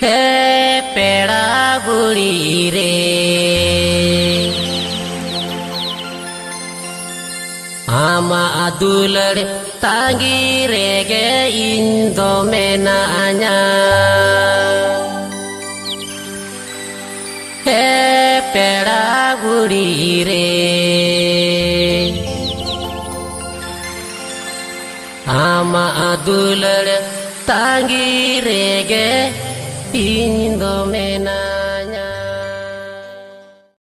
हे पेड़ा बुड़ी रे आमा दुलर तांगी रेगे इंदो मेनाanya हे पेड़ा बुड़ी रे आमा दुलर तांगी रेगे इंदो मेना